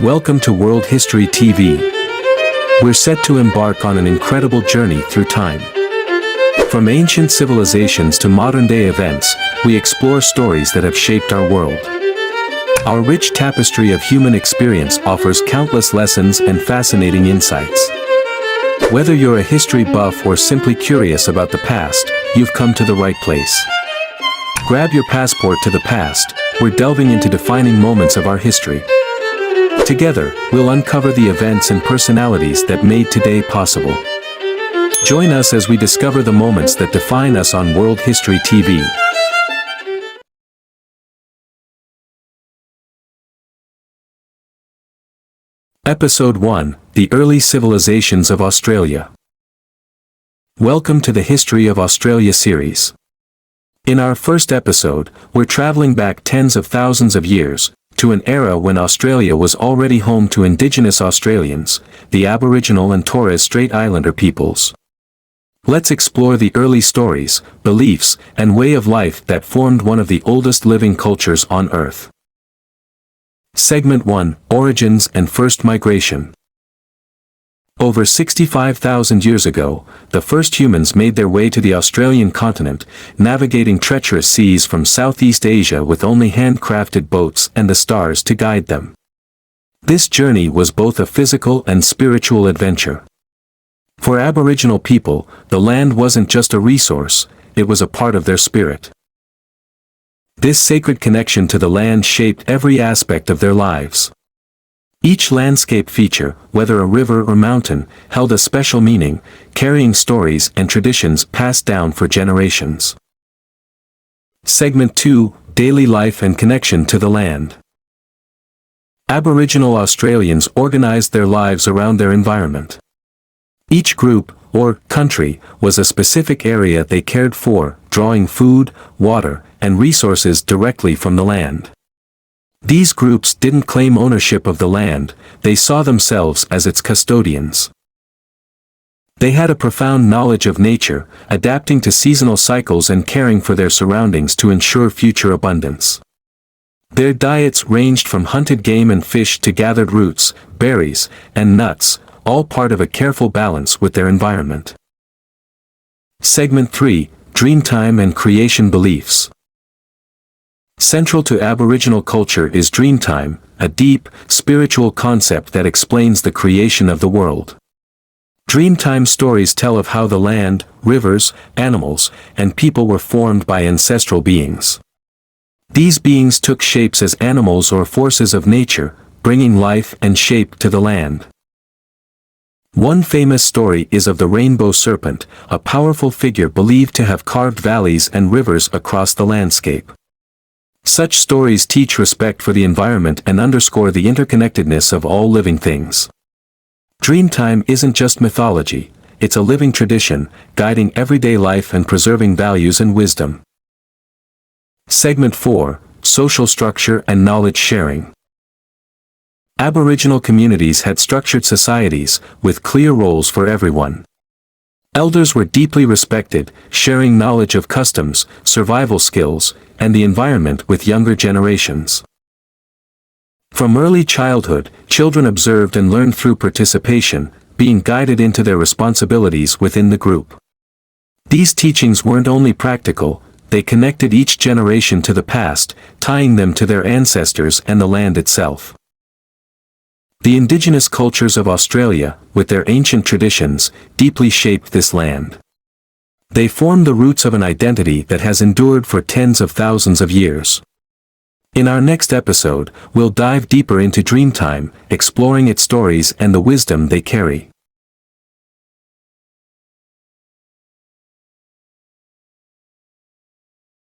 Welcome to World History TV. We're set to embark on an incredible journey through time. From ancient civilizations to modern-day events, we explore stories that have shaped our world. Our rich tapestry of human experience offers countless lessons and fascinating insights. Whether you're a history buff or simply curious about the past, you've come to the right place. Grab your passport to the past. We're delving into defining moments of our history. Together, we'll uncover the events and personalities that made today possible. Join us as we discover the moments that define us on World History TV. Episode 1: The Early Civilizations of Australia. Welcome to the History of Australia series. In our first episode, we're traveling back tens of thousands of years, to an era when Australia was already home to Indigenous Australians, the Aboriginal and Torres Strait Islander peoples. Let's explore the early stories, beliefs, and way of life that formed one of the oldest living cultures on Earth. Segment 1: Origins and First Migration. Over 65,000 years ago, the first humans made their way to the Australian continent, navigating treacherous seas from Southeast Asia with only handcrafted boats and the stars to guide them. This journey was both a physical and spiritual adventure. For Aboriginal people, the land wasn't just a resource, it was a part of their spirit. This sacred connection to the land shaped every aspect of their lives. Each landscape feature, whether a river or mountain, held a special meaning, carrying stories and traditions passed down for generations. Segment 2: Daily Life and Connection to the Land. Aboriginal Australians organized their lives around their environment. Each group, or country, was a specific area they cared for, drawing food, water, and resources directly from the land. These groups didn't claim ownership of the land, they saw themselves as its custodians. They had a profound knowledge of nature, adapting to seasonal cycles and caring for their surroundings to ensure future abundance. Their diets ranged from hunted game and fish to gathered roots, berries, and nuts, all part of a careful balance with their environment. Segment 3: Dreamtime and Creation Beliefs. Central to Aboriginal culture is Dreamtime, a deep, spiritual concept that explains the creation of the world. Dreamtime stories tell of how the land, rivers, animals, and people were formed by ancestral beings. These beings took shapes as animals or forces of nature, bringing life and shape to the land. One famous story is of the rainbow serpent, a powerful figure believed to have carved valleys and rivers across the landscape. Such stories teach respect for the environment and underscore the interconnectedness of all living things. Dreamtime isn't just mythology, it's a living tradition, guiding everyday life and preserving values and wisdom. Segment 4: Social Structure and Knowledge Sharing. Aboriginal communities had structured societies, with clear roles for everyone. Elders were deeply respected, sharing knowledge of customs, survival skills, and the environment with younger generations. From early childhood, children observed and learned through participation, being guided into their responsibilities within the group. These teachings weren't only practical, they connected each generation to the past, tying them to their ancestors and the land itself. The indigenous cultures of Australia, with their ancient traditions, deeply shaped this land. They form the roots of an identity that has endured for tens of thousands of years. In our next episode, we'll dive deeper into Dreamtime, exploring its stories and the wisdom they carry.